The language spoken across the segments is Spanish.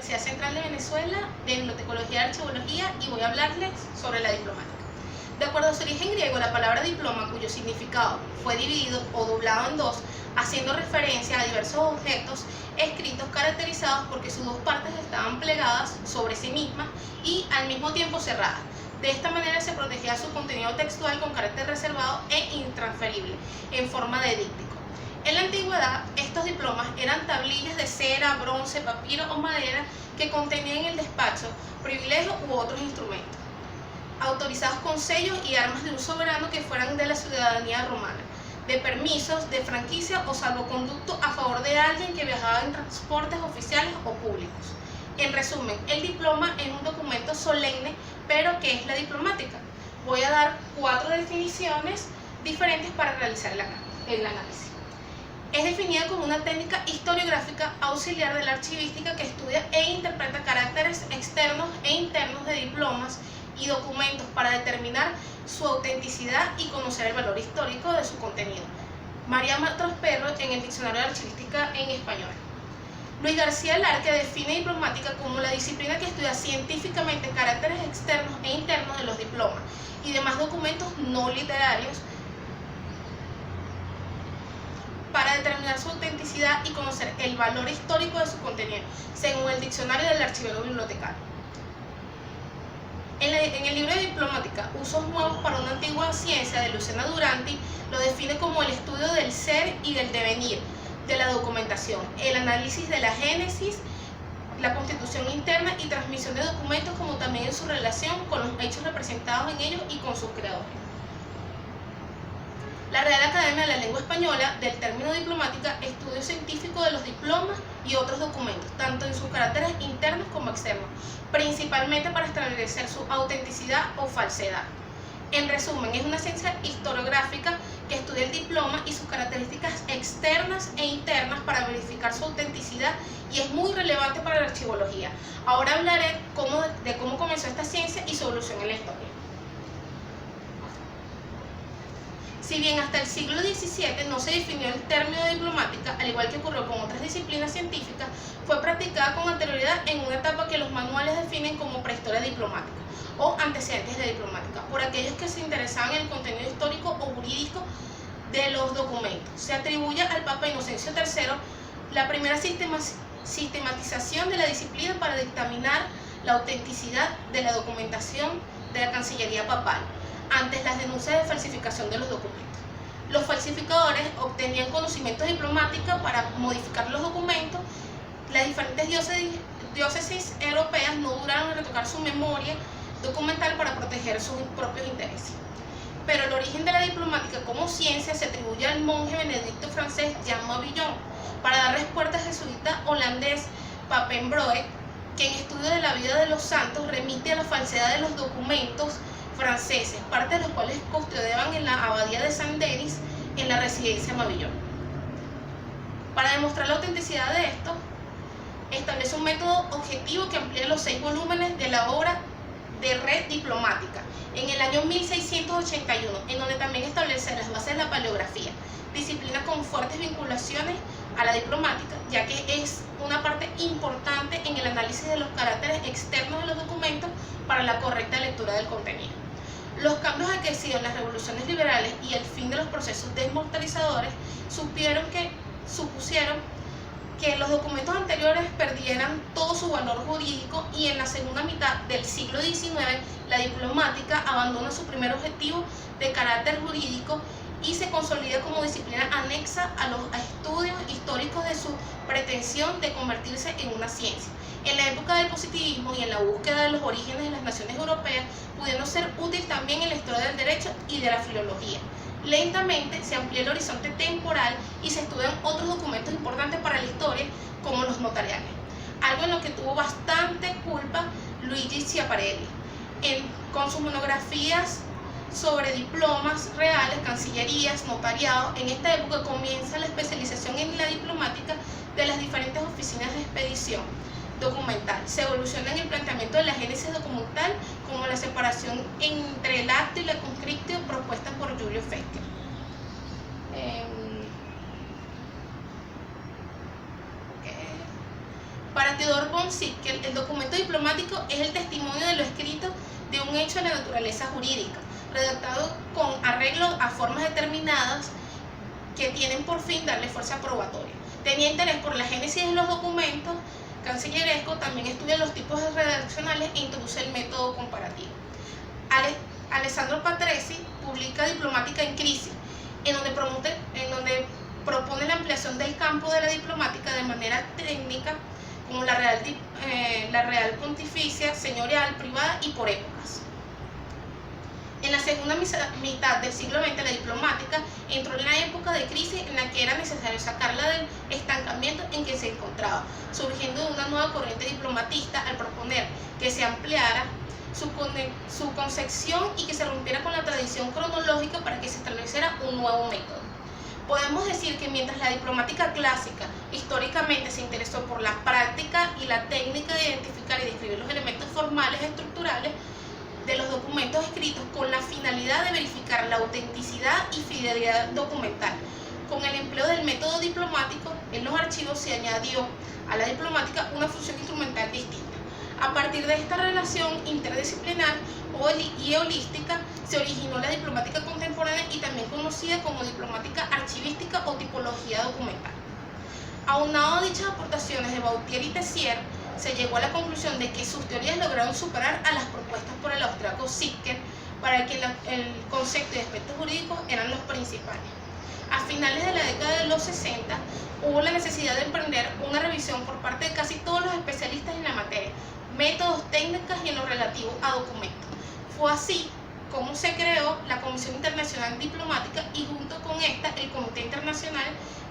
Universidad Central de Venezuela de Bibliotecología y Archivología y voy a hablarles sobre la diplomática. De acuerdo a su origen griego, la palabra diploma, cuyo significado fue dividido o doblado en dos, haciendo referencia a diversos objetos escritos caracterizados porque sus dos partes estaban plegadas sobre sí mismas y al mismo tiempo cerradas. De esta manera se protegía su contenido textual con carácter reservado e intransferible, en forma de díptico. En la antigüedad, estos diplomas eran tablillas de cera, bronce, papiro o madera que contenían en el despacho privilegios u otros instrumentos, autorizados con sellos y armas de un soberano que fueran de la ciudadanía romana, de permisos, de franquicia o salvoconducto a favor de alguien que viajaba en transportes oficiales o públicos. En resumen, el diploma es un documento solemne, pero ¿qué es la diplomática? Voy a dar 4 definiciones diferentes para realizar el análisis. Es definida como una técnica historiográfica auxiliar de la archivística que estudia e interpreta caracteres externos e internos de diplomas y documentos para determinar su autenticidad y conocer el valor histórico de su contenido. María Matros Perro en el Diccionario de Archivística en Español. Luis García Larque define diplomática como la disciplina que estudia científicamente caracteres externos e internos de los diplomas y demás documentos no literarios para determinar su autenticidad y conocer el valor histórico de su contenido, según el Diccionario del Archivero Bibliotecario. En el libro de Diplomática, Usos Nuevos para una Antigua Ciencia, de Luciana Duranti, lo define como el estudio del ser y del devenir de la documentación, el análisis de la génesis, la constitución interna y transmisión de documentos, como también en su relación con los hechos representados en ellos y con sus creadores. La Real Academia de la Lengua Española, del término diplomática, estudio científico de los diplomas y otros documentos, tanto en sus caracteres internos como externos, principalmente para establecer su autenticidad o falsedad. En resumen, es una ciencia historiográfica que estudia el diploma y sus características externas e internas para verificar su autenticidad y es muy relevante para la archivología. Ahora hablaré de cómo comenzó esta ciencia y su evolución en la historia. Si bien hasta el siglo XVII no se definió el término diplomática, al igual que ocurrió con otras disciplinas científicas, fue practicada con anterioridad en una etapa que los manuales definen como prehistoria diplomática o antecedentes de diplomática, por aquellos que se interesaban en el contenido histórico o jurídico de los documentos. Se atribuye al Papa Inocencio III la primera sistematización de la disciplina para dictaminar la autenticidad de la documentación de la Cancillería papal antes las denuncias de falsificación de los documentos. Los falsificadores obtenían conocimientos diplomáticos para modificar los documentos. Las diferentes diócesis europeas no duraron en retocar su memoria documental para proteger sus propios intereses. Pero el origen de la diplomática como ciencia se atribuye al monje benedicto francés Jean Mabillon para dar respuesta al jesuita holandés Papenbroek, que en estudio de la vida de los santos remite a la falsedad de los documentos franceses, parte de los cuales custodiaban en la abadía de Saint-Denis en la residencia Mabillon. Para demostrar la autenticidad de esto, establece un método objetivo que amplía los 6 volúmenes de la obra de Red Diplomática en el año 1681, en donde también establece las bases de la paleografía, disciplina con fuertes vinculaciones a la diplomática, ya que es una parte importante en el análisis de los caracteres externos de los documentos para la correcta lectura del contenido. Los cambios acaecidos en las revoluciones liberales y el fin de los procesos desmoralizadores supusieron que los documentos anteriores perdieran todo su valor jurídico y en la segunda mitad del siglo XIX la diplomática abandona su primer objetivo de carácter jurídico y se consolida como disciplina anexa a los estudios históricos de su pretensión de convertirse en una ciencia. En la época del positivismo y en la búsqueda de los orígenes de las naciones europeas, pudiendo ser útil también en la historia del derecho y de la filología. Lentamente se amplía el horizonte temporal y se estudian otros documentos importantes para la historia, como los notariales, algo en lo que tuvo bastante culpa Luigi Schiaparelli, con sus monografías sobre diplomas reales, cancillerías, notariados. En esta época comienza la especialización en la diplomática de las diferentes oficinas de expedición documental. Se evoluciona en el planteamiento de la génesis documental como la separación entre el acto y la conscriptio propuesta por Julio Fester. Para Para Theodor von Sickle, el documento diplomático es el testimonio de lo escrito de un hecho de la naturaleza jurídica, redactado con arreglo a formas determinadas que tienen por fin darle fuerza probatoria. Tenía interés por la génesis de los documentos cancillerescos, también estudia los tipos redaccionales e introduce el método comparativo. Alessandro Patrese publica Diplomática en crisis, en donde propone la ampliación del campo de la diplomática de manera técnica, como la real pontificia, señorial, privada y por épocas. En la segunda mitad del siglo XX, la diplomática entró en la época de crisis en la que era necesario sacarla del estancamiento en que se encontraba, surgiendo de una nueva corriente diplomatista al proponer que se ampliara su concepción y que se rompiera con la tradición cronológica para que se estableciera un nuevo método. Podemos decir que mientras la diplomática clásica históricamente se interesó por la práctica y la técnica de identificar y describir los elementos formales y estructurales de los documentos escritos con la finalidad de verificar la autenticidad y fidelidad documental, con el empleo del método diplomático en los archivos se añadió a la diplomática una función instrumental distinta. A partir de esta relación interdisciplinar y holística se originó la diplomática contemporánea y también conocida como diplomática archivística o tipología documental. Aunado a dichas aportaciones de Bautier y Tessier, se llegó a la conclusión de que sus teorías lograron superar a las propuestas por el austriaco Sickle, para que el concepto y aspectos jurídicos eran los principales. A finales de la década de los 60 hubo la necesidad de emprender una revisión por parte de casi todos los especialistas en la materia, métodos, técnicas y en lo relativo a documentos. Fue así como se creó la Comisión Internacional Diplomática y junto con esta el Comité Internacional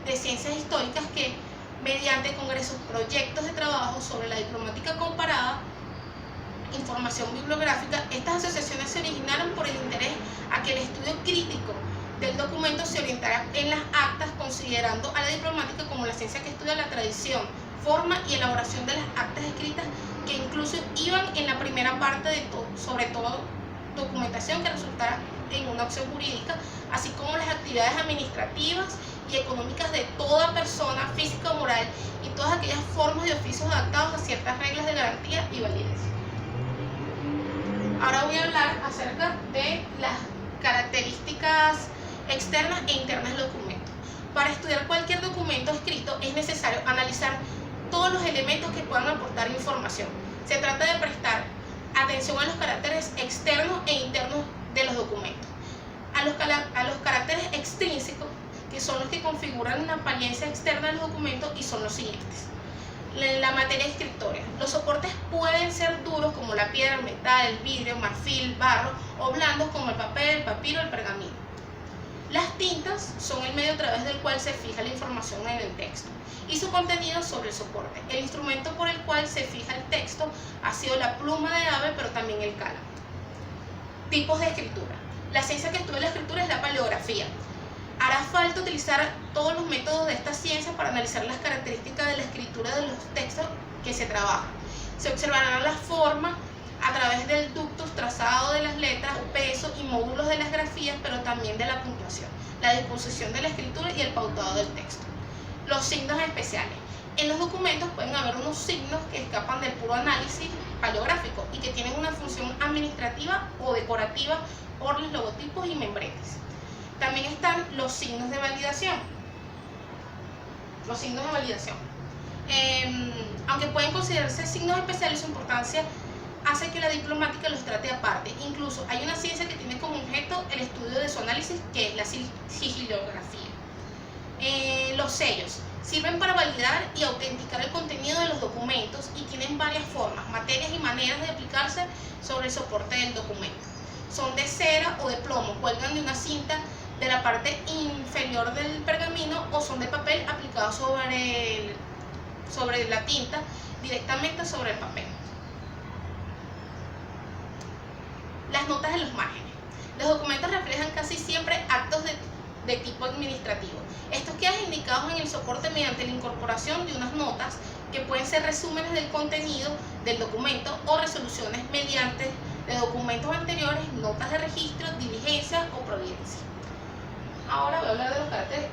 de Ciencias Históricas que, mediante congresos, proyectos de trabajo sobre la diplomática comparada, información bibliográfica, estas asociaciones se originaron por el interés a que el estudio crítico del documento se orientara en las actas, considerando a la diplomática como la ciencia que estudia la tradición, forma y elaboración de las actas escritas, que incluso iban en la primera parte de sobre todo documentación que resultara en una acción jurídica, así como las actividades administrativas y económicas de toda persona física o moral y todas aquellas formas de oficios adaptados a ciertas reglas de garantía y validez. Ahora voy a hablar acerca de las características externas e internas del documento. Para estudiar cualquier documento escrito es necesario analizar todos los elementos que puedan aportar información. Se trata de prestar atención a los caracteres externos e internos de los documentos. A los caracteres extrínsecos, que son los que configuran la apariencia externa de los documentos, y son los siguientes. La materia escritoria. Los soportes pueden ser duros como la piedra, el metal, el vidrio, marfil, barro, o blandos como el papel, el papiro, el pergamino. Las tintas son el medio a través del cual se fija la información en el texto y su contenido sobre el soporte. El instrumento por el cual se fija el texto ha sido la pluma de ave, pero también el cálamo. Tipos de escritura. La ciencia que estudia la escritura es la paleografía. Hará falta utilizar todos los métodos de esta ciencia para analizar las características de la escritura de los textos que se trabajan. Se observará la forma a través del ductus, trazado de las letras, peso y módulos de las grafías, pero también de la puntuación, la disposición de la escritura y el pautado del texto. Los signos especiales. En los documentos pueden haber unos signos que escapan del puro análisis paleográfico y que tienen una función administrativa o decorativa por los logotipos y membretes. También están los signos de validación. Aunque pueden considerarse signos especiales, su importancia hace que la diplomática los trate aparte. Incluso hay una ciencia que tiene como objeto el estudio de su análisis, que es la sigilografía. Los sellos sirven para validar y autenticar el contenido de los documentos y tienen varias formas, materias y maneras de aplicarse sobre el soporte del documento. Son de cera o de plomo, cuelgan de una cinta de la parte inferior del pergamino, o son de papel aplicado sobre la tinta directamente sobre el papel. Las notas de los márgenes. Los documentos reflejan casi siempre actos de tipo administrativo. Estos quedan indicados en el soporte mediante la incorporación de unas notas que pueden ser resúmenes del contenido del documento o resoluciones mediante de documentos anteriores, notas de registro, diligencia o providencia. Ahora voy a hablar de los caracteres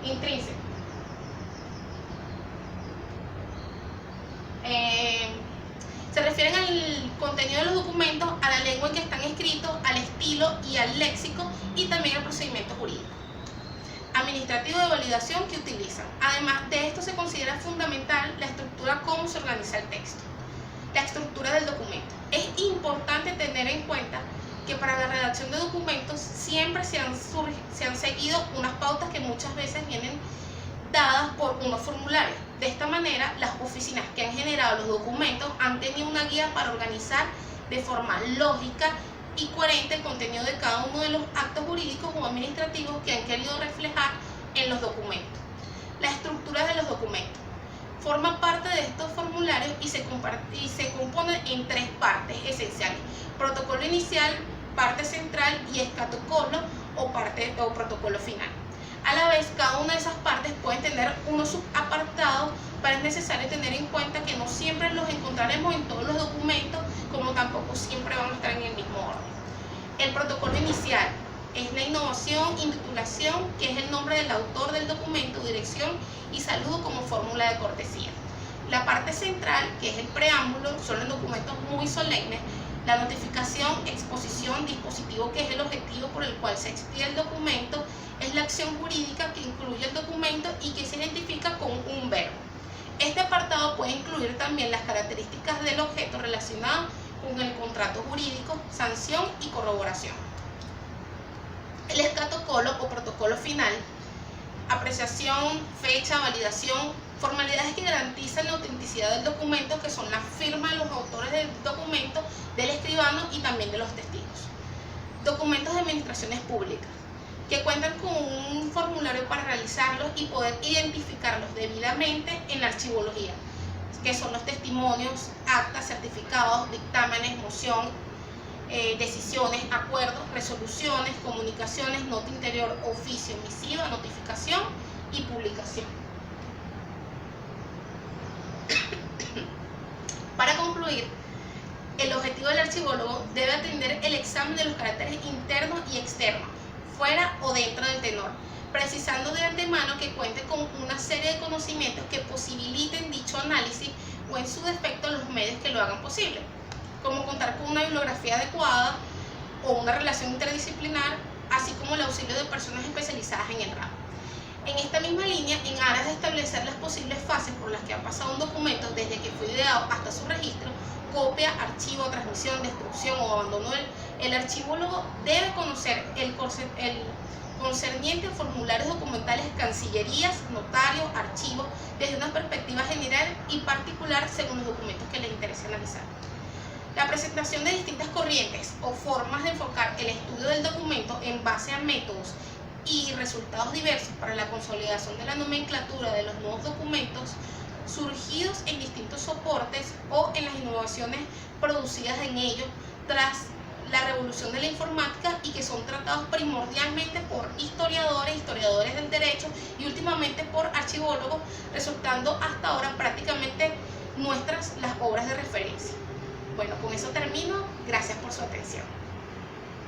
intrínsecos. contenido de los documentos, a la lengua en que están escritos, al estilo y al léxico, y también al procedimiento jurídico administrativo de validación que utilizan. Además de esto, se considera fundamental la estructura, cómo se organiza el texto, la estructura del documento. Es importante tener en cuenta que para la redacción de documentos siempre se han seguido unas pautas que muchas veces vienen dadas por unos formularios. De esta manera, las oficinas que han generado los documentos han tenido una guía para organizar de forma lógica y coherente el contenido de cada uno de los actos jurídicos o administrativos que han querido reflejar en los documentos. La estructura de los documentos forma parte de estos formularios y se compone en tres partes esenciales: protocolo inicial, parte central y escatocolo o protocolo final. A la vez, cada una de esas partes puede tener unos subapartados, pero es necesario tener en cuenta que no siempre los encontraremos en todos los documentos, como tampoco siempre van a estar en el mismo orden. El protocolo inicial es la innovación y titulación, que es el nombre del autor del documento, dirección y saludo como fórmula de cortesía. La parte central, que es el preámbulo, son los documentos muy solemnes. La notificación, exposición, dispositivo, que es el objetivo por el cual se expide el documento, es la acción jurídica que incluye el documento y que se identifica con un verbo. Este apartado puede incluir también las características del objeto relacionado con el contrato jurídico, sanción y corroboración. El escatocolo o protocolo final: apreciación, fecha, validación, formalidades que garantizan la autenticidad del documento, que son la firma de los autores del documento, del escribano y también de los testigos. Documentos de administraciones públicas, que cuentan con un formulario para realizarlos y poder identificarlos debidamente en la archivología, que son los testimonios, actas, certificados, dictámenes, moción, decisiones, acuerdos, resoluciones, comunicaciones, nota interior, oficio, misiva, notificación y publicación. Para concluir, el objetivo del archivólogo debe atender el examen de los caracteres internos y externos, fuera o dentro del tenor, precisando de antemano que cuente con una serie de conocimientos que posibiliten dicho análisis, o en su defecto los medios que lo hagan posible, como contar con una bibliografía adecuada o una relación interdisciplinar, así como el auxilio de personas especializadas en el ramo. En esta misma línea, en aras de establecer las posibles fases por las que ha pasado un documento desde que fue ideado hasta su registro, copia, archivo, transmisión, destrucción o abandono, el archivólogo debe conocer el concerniente a formularios documentales, cancillerías, notarios, archivos, desde una perspectiva general y particular según los documentos que le interese analizar. La presentación de distintas corrientes o formas de enfocar el estudio del documento en base a métodos y resultados diversos para la consolidación de la nomenclatura de los nuevos documentos surgidos en distintos soportes o en las innovaciones producidas en ellos tras la revolución de la informática, y que son tratados primordialmente por historiadores del derecho y últimamente por archivólogos, resultando hasta ahora prácticamente nuestras las obras de referencia. Bueno, con eso termino. Gracias por su atención.